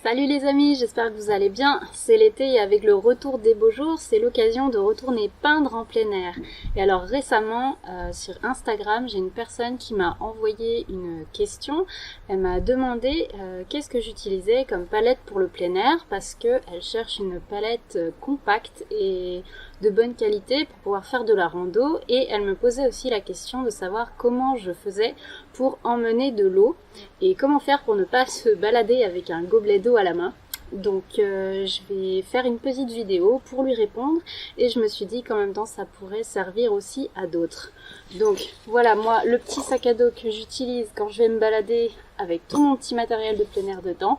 Salut les amis, j'espère que vous allez bien. C'est l'été et avec le retour des beaux jours, c'est l'occasion de retourner peindre en plein air. Et alors récemment, sur Instagram, j'ai une personne qui m'a envoyé une question. Elle m'a demandé qu'est-ce que j'utilisais comme palette pour le plein air parce qu'elle cherche une palette compacte et de bonne qualité pour pouvoir faire de la rando. Et elle me posait aussi la question de savoir comment je faisais pour emmener de l'eau et comment faire pour ne pas se balader avec un gobelet d'eau à la main. Donc je vais faire une petite vidéo pour lui répondre et je me suis dit qu'en même temps ça pourrait servir aussi à d'autres. Donc voilà, moi le petit sac à dos que j'utilise quand je vais me balader avec tout mon petit matériel de plein air dedans.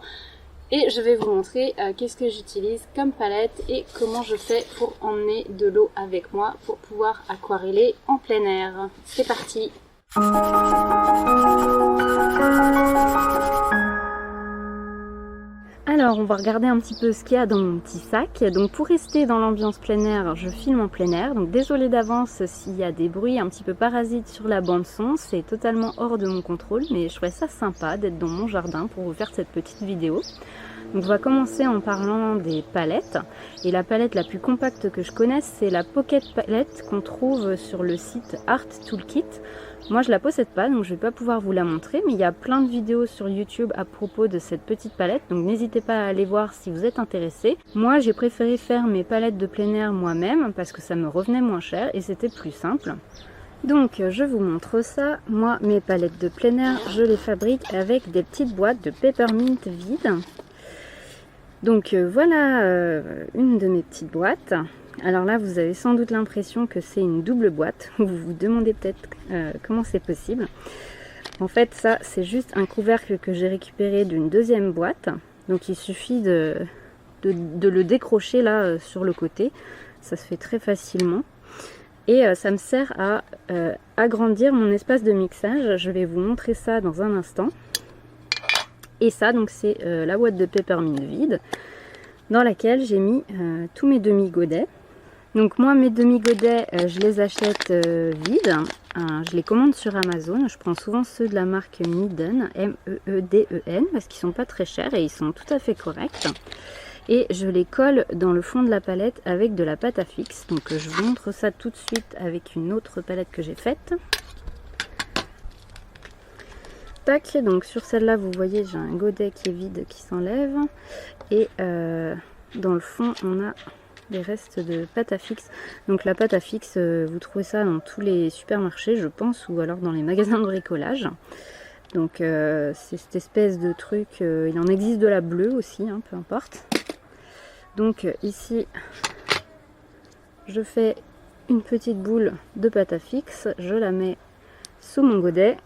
Et je vais vous montrer qu'est-ce que j'utilise comme palette et comment je fais pour emmener de l'eau avec moi pour pouvoir aquareller en plein air. C'est parti! Alors on va regarder un petit peu ce qu'il y a dans mon petit sac. Donc pour rester dans l'ambiance plein air, je filme en plein air. Donc désolé d'avance s'il y a des bruits un petit peu parasites sur la bande son, c'est totalement hors de mon contrôle, mais je trouvais ça sympa d'être dans mon jardin pour vous faire cette petite vidéo. Donc on va commencer en parlant des palettes. Et la palette la plus compacte que je connaisse, c'est la Pocket Palette qu'on trouve sur le site Art Toolkit. Moi je la possède pas, donc je vais pas pouvoir vous la montrer, mais il y a plein de vidéos sur YouTube à propos de cette petite palette, donc n'hésitez pas à aller voir si vous êtes intéressé. Moi j'ai préféré faire mes palettes de plein air moi-même parce que ça me revenait moins cher et c'était plus simple. Donc je vous montre ça. Moi mes palettes de plein air, je les fabrique avec des petites boîtes de peppermint vides. Donc voilà une de mes petites boîtes. Alors là, vous avez sans doute l'impression que c'est une double boîte. Vous vous demandez peut-être comment c'est possible. En fait, ça, c'est juste un couvercle que j'ai récupéré d'une deuxième boîte. Donc il suffit de le décrocher là sur le côté. Ça se fait très facilement. Et ça me sert à agrandir mon espace de mixage. Je vais vous montrer ça dans un instant. Et ça, donc c'est la boîte de peppermint vide dans laquelle j'ai mis tous mes demi-godets. Donc moi mes demi-godets je les achète vides, je les commande sur Amazon, je prends souvent ceux de la marque Meeden, M-E-E-D-E-N, parce qu'ils sont pas très chers et ils sont tout à fait corrects. Et je les colle dans le fond de la palette avec de la pâte à fixe, donc je vous montre ça tout de suite avec une autre palette que j'ai faite. Tac, donc sur celle-là vous voyez j'ai un godet qui est vide qui s'enlève et dans le fond on a des restes de pâte à fixe. Donc la pâte à fixe, vous trouvez ça dans tous les supermarchés je pense, ou alors dans les magasins de bricolage. Donc c'est cette espèce de truc, il en existe de la bleue aussi, hein, peu importe. Donc ici je fais une petite boule de pâte à fixe, je la mets sous mon godet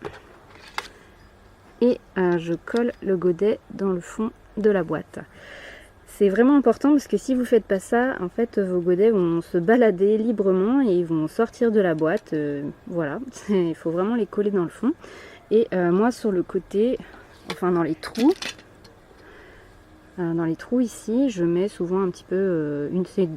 et je colle le godet dans le fond de la boîte. C'est vraiment important parce que si vous faites pas ça, en fait vos godets vont se balader librement et ils vont sortir de la boîte. Voilà, il faut vraiment les coller dans le fond. Et moi sur le côté, enfin dans les trous ici, je mets souvent un petit peu,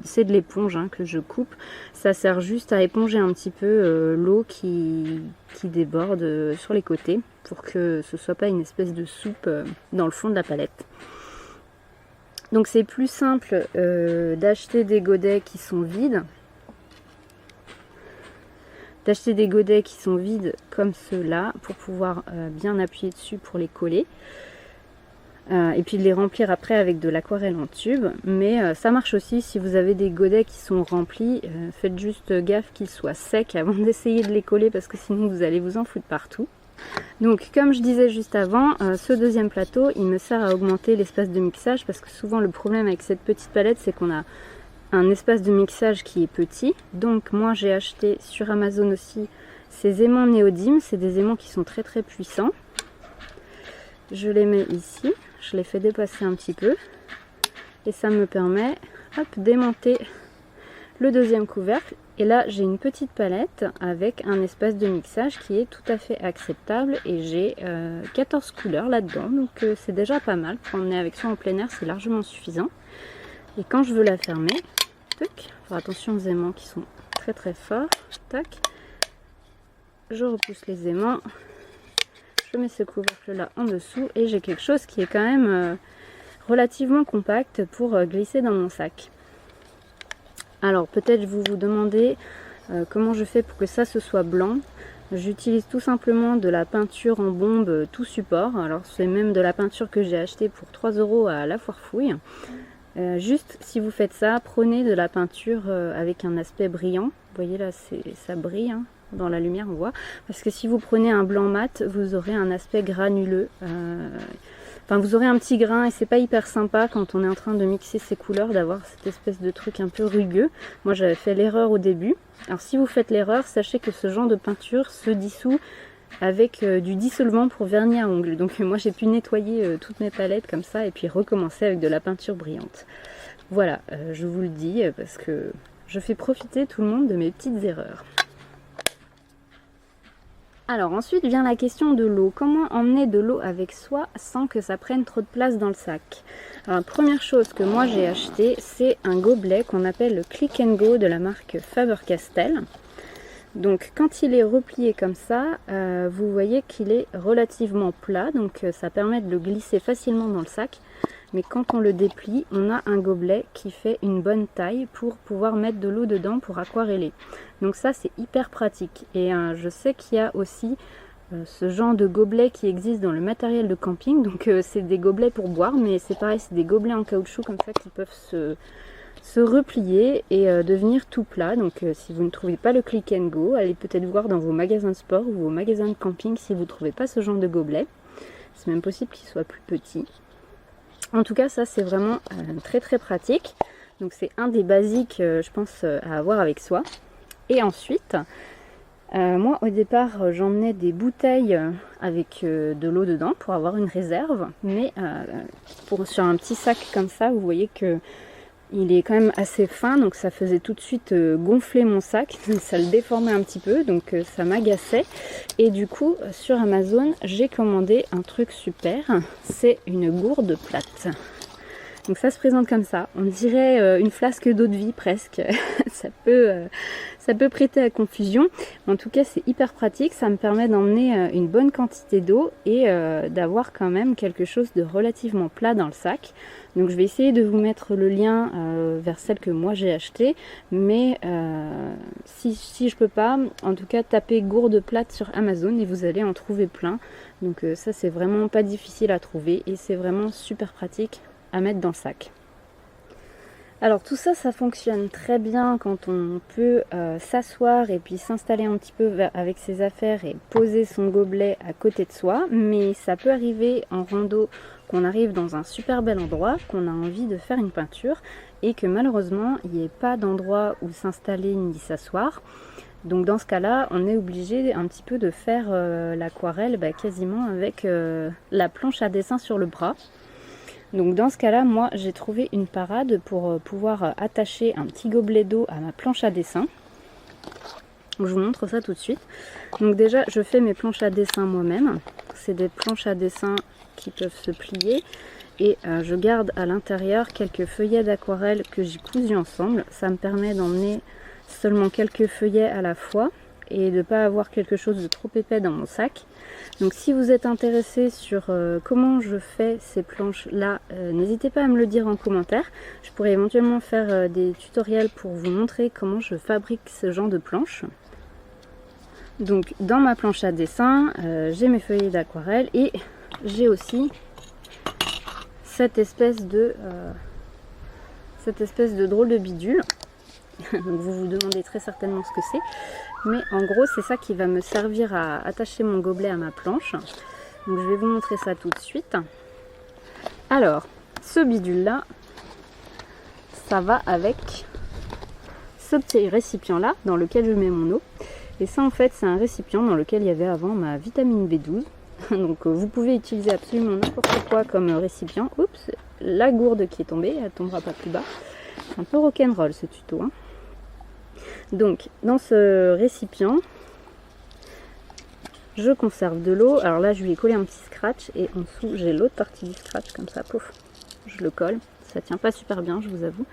c'est de l'éponge hein, que je coupe. Ça sert juste à éponger un petit peu l'eau qui déborde sur les côtés pour que ce soit pas une espèce de soupe dans le fond de la palette. Donc c'est plus simple d'acheter des godets qui sont vides. D'acheter des godets qui sont vides comme ceux-là pour pouvoir bien appuyer dessus pour les coller. Et puis de les remplir après avec de l'aquarelle en tube. Mais ça marche aussi si vous avez des godets qui sont remplis. Faites juste gaffe qu'ils soient secs avant d'essayer de les coller parce que sinon vous allez vous en foutre partout. Donc comme je disais juste avant, ce deuxième plateau il me sert à augmenter l'espace de mixage parce que souvent le problème avec cette petite palette c'est qu'on a un espace de mixage qui est petit. Donc moi j'ai acheté sur Amazon aussi ces aimants néodymes, c'est des aimants qui sont très très puissants. Je les mets ici, je les fais dépasser un petit peu et ça me permet d'aimanter le deuxième couvercle. Et là j'ai une petite palette avec un espace de mixage qui est tout à fait acceptable et j'ai 14 couleurs là-dedans, donc c'est déjà pas mal. Pour emmener avec soi en plein air c'est largement suffisant. Et quand je veux la fermer, tac, faire attention aux aimants qui sont très très forts, tac, je repousse les aimants, je mets ce couvercle là en dessous et j'ai quelque chose qui est quand même relativement compact pour glisser dans mon sac. Alors peut-être vous vous demandez comment je fais pour que ça se soit blanc. J'utilise tout simplement de la peinture en bombe tout support. Alors c'est même de la peinture que j'ai achetée pour 3 € à la foire fouille. Juste si vous faites ça, prenez de la peinture avec un aspect brillant. Vous voyez là, ça brille, hein, dans la lumière on voit. Parce que si vous prenez un blanc mat, vous aurez un aspect granuleux. Enfin vous aurez un petit grain et c'est pas hyper sympa quand on est en train de mixer ces couleurs d'avoir cette espèce de truc un peu rugueux. Moi j'avais fait l'erreur au début. Alors si vous faites l'erreur, sachez que ce genre de peinture se dissout avec du dissolvant pour vernis à ongles. Donc moi j'ai pu nettoyer toutes mes palettes comme ça et puis recommencer avec de la peinture brillante. Voilà, je vous le dis parce que je fais profiter tout le monde de mes petites erreurs. Alors ensuite vient la question de l'eau. Comment emmener de l'eau avec soi sans que ça prenne trop de place dans le sac? Alors la première chose que moi j'ai acheté, c'est un gobelet qu'on appelle le Click and Go de la marque Faber-Castell. Donc quand il est replié comme ça, vous voyez qu'il est relativement plat, donc ça permet de le glisser facilement dans le sac. Mais quand on le déplie, on a un gobelet qui fait une bonne taille pour pouvoir mettre de l'eau dedans pour aquareller. Donc ça c'est hyper pratique. Et je sais qu'il y a aussi ce genre de gobelet qui existe dans le matériel de camping. Donc c'est des gobelets pour boire, mais c'est pareil, c'est des gobelets en caoutchouc comme ça qui peuvent se replier et devenir tout plat. Donc si vous ne trouvez pas le Click and Go, allez peut-être voir dans vos magasins de sport ou vos magasins de camping si vous ne trouvez pas ce genre de gobelet. C'est même possible qu'il soit plus petit. En tout cas ça c'est vraiment très très pratique. Donc c'est un des basiques je pense à avoir avec soi. Et ensuite moi au départ j'emmenais des bouteilles avec de l'eau dedans pour avoir une réserve. Mais sur un petit sac comme ça vous voyez que il est quand même assez fin, donc ça faisait tout de suite gonfler mon sac, ça le déformait un petit peu, donc ça m'agaçait. Et du coup, sur Amazon, j'ai commandé un truc super, c'est une gourde plate. Donc ça se présente comme ça, on dirait une flasque d'eau de vie presque, ça peut prêter à confusion. En tout cas c'est hyper pratique, ça me permet d'emmener une bonne quantité d'eau et d'avoir quand même quelque chose de relativement plat dans le sac. Donc je vais essayer de vous mettre le lien vers celle que moi j'ai achetée, mais si je peux pas, en tout cas tapez gourde plate sur Amazon et vous allez en trouver plein. Donc ça c'est vraiment pas difficile à trouver et c'est vraiment super pratique à mettre dans le sac. Alors tout ça, ça fonctionne très bien quand on peut s'asseoir et puis s'installer un petit peu avec ses affaires et poser son gobelet à côté de soi. Mais ça peut arriver en rando qu'on arrive dans un super bel endroit, qu'on a envie de faire une peinture et que malheureusement il n'y ait pas d'endroit où s'installer ni s'asseoir. Donc dans ce cas-là, on est obligé un petit peu de faire l'aquarelle quasiment avec la planche à dessin sur le bras. Donc dans ce cas-là, moi j'ai trouvé une parade pour pouvoir attacher un petit gobelet d'eau à ma planche à dessin. Je vous montre ça tout de suite. Donc déjà, je fais mes planches à dessin moi-même. C'est des planches à dessin qui peuvent se plier. Et je garde à l'intérieur quelques feuillets d'aquarelle que j'ai cousus ensemble. Ça me permet d'emmener seulement quelques feuillets à la fois et de ne pas avoir quelque chose de trop épais dans mon sac. Donc si vous êtes intéressé sur comment je fais ces planches là, n'hésitez pas à me le dire en commentaire. Je pourrais éventuellement faire des tutoriels pour vous montrer comment je fabrique ce genre de planches. Donc dans ma planche à dessin, j'ai mes feuillets d'aquarelle et j'ai aussi cette espèce de drôle de bidule. Donc vous vous demandez très certainement ce que c'est. Mais en gros c'est ça qui va me servir à attacher mon gobelet à ma planche. Donc je vais vous montrer ça tout de suite. Alors ce bidule là, ça va avec ce petit récipient là dans lequel je mets mon eau. Et ça en fait c'est un récipient dans lequel il y avait avant ma vitamine B12. Donc vous pouvez utiliser absolument n'importe quoi comme récipient. Oups, la gourde qui est tombée, elle tombera pas plus bas. C'est un peu rock'n'roll ce tuto, hein. Donc dans ce récipient, je conserve de l'eau. Alors là je lui ai collé un petit scratch et en dessous j'ai l'autre partie du scratch comme ça, pouf, je le colle. Ça tient pas super bien, je vous avoue.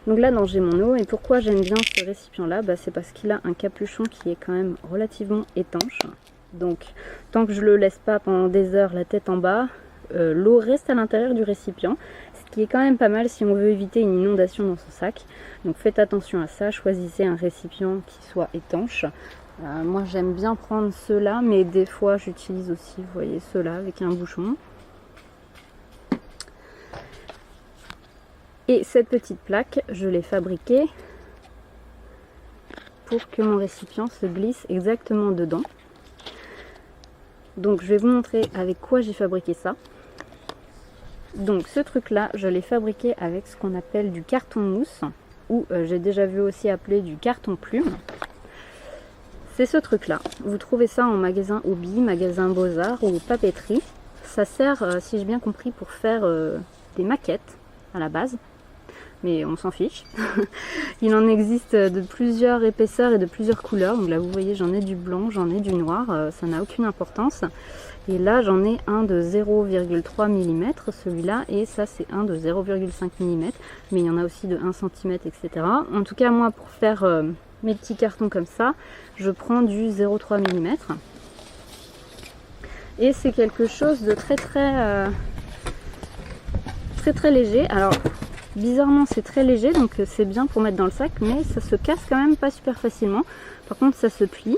Donc là j'ai mon eau et pourquoi j'aime bien ce récipient là, c'est parce qu'il a un capuchon qui est quand même relativement étanche. Donc tant que je le laisse pas pendant des heures la tête en bas, l'eau reste à l'intérieur du récipient, ce qui est quand même pas mal si on veut éviter une inondation dans son sac. Donc faites attention à ça, choisissez un récipient qui soit étanche. Moi j'aime bien prendre ceux-là, mais des fois j'utilise aussi, vous voyez, ceux-là avec un bouchon. Et cette petite plaque, je l'ai fabriquée pour que mon récipient se glisse exactement dedans. Donc je vais vous montrer avec quoi j'ai fabriqué ça. Donc ce truc là, je l'ai fabriqué avec ce qu'on appelle du carton mousse, ou j'ai déjà vu aussi appeler du carton plume. C'est ce truc là, vous trouvez ça en magasin Hobby, magasin Beaux-Arts ou papeterie. Ça sert, si j'ai bien compris, pour faire des maquettes à la base, mais on s'en fiche. Il en existe de plusieurs épaisseurs et de plusieurs couleurs. Donc là vous voyez, j'en ai du blanc, j'en ai du noir, ça n'a aucune importance. Et là j'en ai un de 0,3 mm, celui-là, et ça c'est un de 0,5 mm, mais il y en a aussi de 1 cm, etc. En tout cas moi pour faire mes petits cartons comme ça, je prends du 0,3 mm. Et c'est quelque chose de très léger. Alors bizarrement c'est très léger, donc c'est bien pour mettre dans le sac, mais ça se casse quand même pas super facilement. Par contre ça se plie.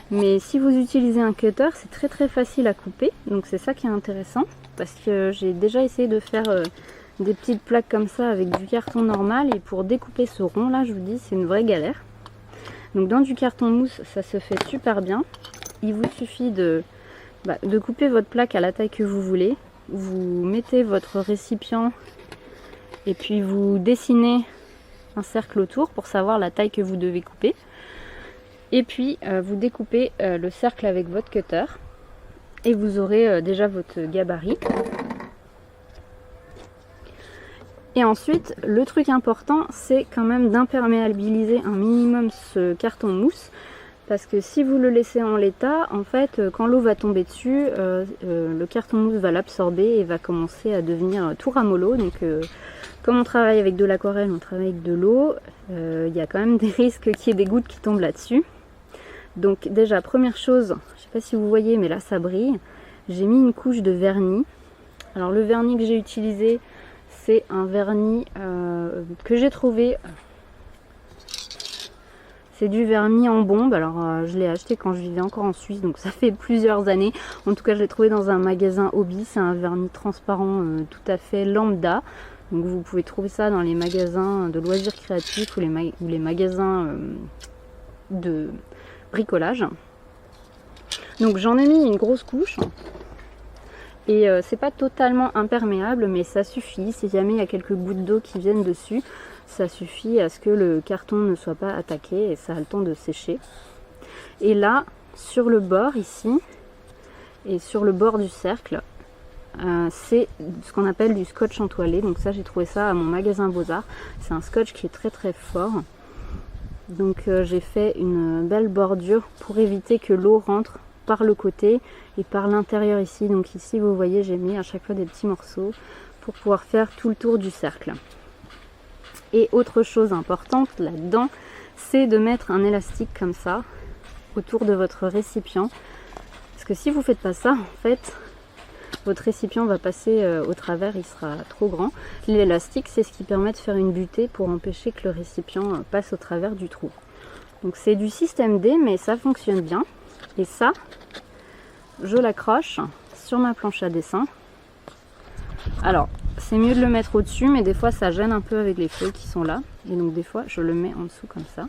Mais si vous utilisez un cutter, c'est très facile à couper, donc c'est ça qui est intéressant, parce que j'ai déjà essayé de faire des petites plaques comme ça avec du carton normal, et pour découper ce rond là, je vous dis, c'est une vraie galère. Donc dans du carton mousse, ça se fait super bien. Il vous suffit de couper votre plaque à la taille que vous voulez, vous mettez votre récipient et puis vous dessinez un cercle autour pour savoir la taille que vous devez couper. Et puis vous découpez le cercle avec votre cutter et vous aurez déjà votre gabarit. Et ensuite, le truc important, c'est quand même d'imperméabiliser un minimum ce carton mousse, parce que si vous le laissez en l'état, en fait, quand l'eau va tomber dessus, le carton mousse va l'absorber et va commencer à devenir tout ramollo. Donc comme on travaille avec de l'aquarelle, on travaille avec de l'eau, il y a quand même des risques qu'il y ait des gouttes qui tombent là-dessus. Donc déjà, première chose, je sais pas si vous voyez, mais là ça brille, j'ai mis une couche de vernis. Alors le vernis que j'ai utilisé, c'est un vernis que j'ai trouvé, c'est du vernis en bombe. Alors je l'ai acheté quand je vivais encore en Suisse, donc ça fait plusieurs années. En tout cas je l'ai trouvé dans un magasin Hobby, c'est un vernis transparent tout à fait lambda. Donc vous pouvez trouver ça dans les magasins de loisirs créatifs ou les magasins de bricolage. Donc j'en ai mis une grosse couche et c'est pas totalement imperméable, mais ça suffit. Si jamais il y a quelques gouttes d'eau qui viennent dessus, ça suffit à ce que le carton ne soit pas attaqué et ça a le temps de sécher. Et là sur le bord ici et sur le bord du cercle, c'est ce qu'on appelle du scotch entoilé. Donc ça, j'ai trouvé ça à mon magasin Beaux-Arts. C'est un scotch qui est très fort. Donc j'ai fait une belle bordure pour éviter que l'eau rentre par le côté et par l'intérieur ici. Donc ici vous voyez, j'ai mis à chaque fois des petits morceaux pour pouvoir faire tout le tour du cercle. Et autre chose importante là-dedans, c'est de mettre un élastique comme ça autour de votre récipient. Parce que si vous ne faites pas ça, en fait, votre récipient va passer au travers, il sera trop grand. L'élastique, c'est ce qui permet de faire une butée pour empêcher que le récipient passe au travers du trou. Donc c'est du système D, mais ça fonctionne bien. Et ça, je l'accroche sur ma planche à dessin. Alors, c'est mieux de le mettre au-dessus, mais des fois ça gêne un peu avec les feuilles qui sont là. Et donc des fois, je le mets en dessous comme ça.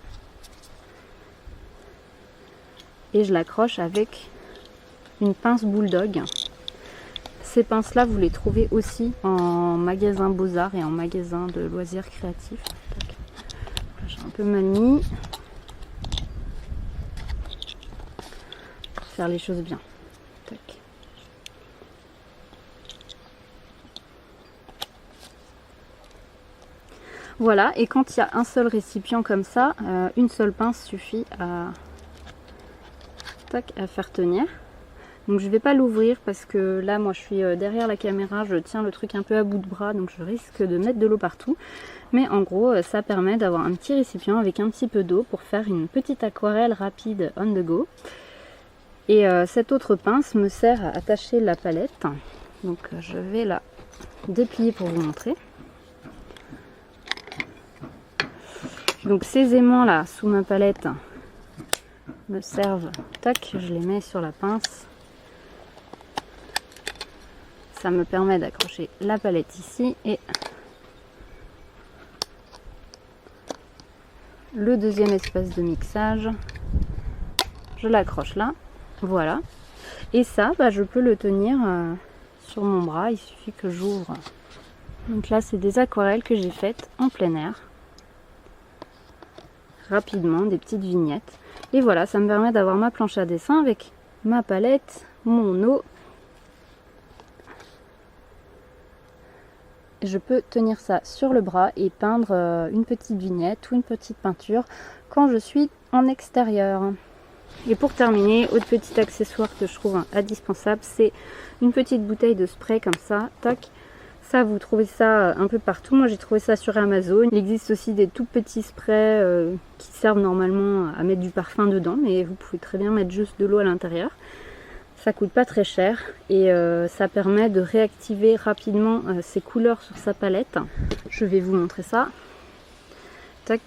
Et je l'accroche avec une pince bulldog. Ces pinces-là, vous les trouvez aussi en magasin Beaux-Arts et en magasin de loisirs créatifs. J'ai un peu mal mis. Pour faire les choses bien. Tac. Voilà, et quand il y a un seul récipient comme ça, une seule pince suffit à faire tenir. Donc je ne vais pas l'ouvrir parce que là moi je suis derrière la caméra, je tiens le truc un peu à bout de bras, donc je risque de mettre de l'eau partout. Mais en gros ça permet d'avoir un petit récipient avec un petit peu d'eau pour faire une petite aquarelle rapide on the go. Et cette autre pince me sert à attacher la palette. Donc je vais la déplier pour vous montrer. Donc ces aimants là sous ma palette me servent, tac, je les mets sur la pince. Ça me permet d'accrocher la palette ici et le deuxième espace de mixage, je l'accroche là, voilà. Et ça, je peux le tenir sur mon bras, il suffit que j'ouvre. Donc là, c'est des aquarelles que j'ai faites en plein air. Rapidement, des petites vignettes. Et voilà, ça me permet d'avoir ma planche à dessin avec ma palette, mon eau. Je peux tenir ça sur le bras et peindre une petite vignette ou une petite peinture quand je suis en extérieur. Et pour terminer, autre petit accessoire que je trouve indispensable, c'est une petite bouteille de spray comme ça, tac. Ça, vous trouvez ça un peu partout. Moi, j'ai trouvé ça sur Amazon. Il existe aussi des tout petits sprays qui servent normalement à mettre du parfum dedans, mais vous pouvez très bien mettre juste de l'eau à l'intérieur. Ça coûte pas très cher et ça permet de réactiver rapidement ses couleurs sur sa palette. Je vais vous montrer ça. Tac.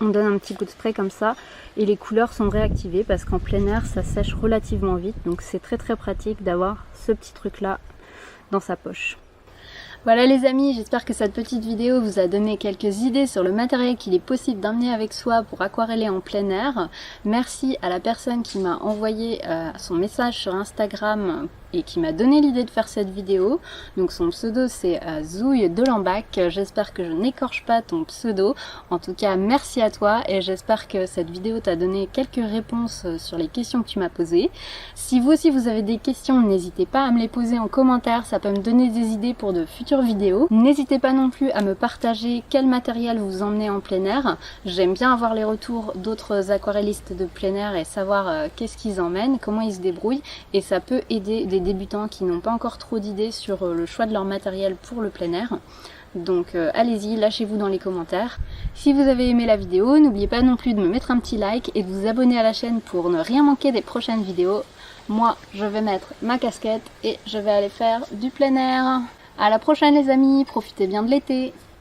On donne un petit coup de spray comme ça et les couleurs sont réactivées parce qu'en plein air ça sèche relativement vite, donc c'est très pratique d'avoir ce petit truc là dans sa poche. Voilà les amis, j'espère que cette petite vidéo vous a donné quelques idées sur le matériel qu'il est possible d'emmener avec soi pour aquareller en plein air. Merci à la personne qui m'a envoyé son message sur Instagram et qui m'a donné l'idée de faire cette vidéo. Donc son pseudo c'est Zouille de Lambac. J'espère que je n'écorche pas ton pseudo. En tout cas merci à toi et j'espère que cette vidéo t'a donné quelques réponses sur les questions que tu m'as posées. Si vous aussi vous avez des questions, n'hésitez pas à me les poser en commentaire, ça peut me donner des idées pour de futures vidéos. N'hésitez pas non plus à me partager quel matériel vous emmenez en plein air. J'aime bien avoir les retours d'autres aquarellistes de plein air et savoir qu'est-ce qu'ils emmènent, comment ils se débrouillent, et ça peut aider des débutants qui n'ont pas encore trop d'idées sur le choix de leur matériel pour le plein air. Donc allez-y, lâchez-vous dans les commentaires. Si vous avez aimé la vidéo, n'oubliez pas non plus de me mettre un petit like et de vous abonner à la chaîne pour ne rien manquer des prochaines vidéos. Moi, je vais mettre ma casquette et je vais aller faire du plein air. À la prochaine les amis, profitez bien de l'été.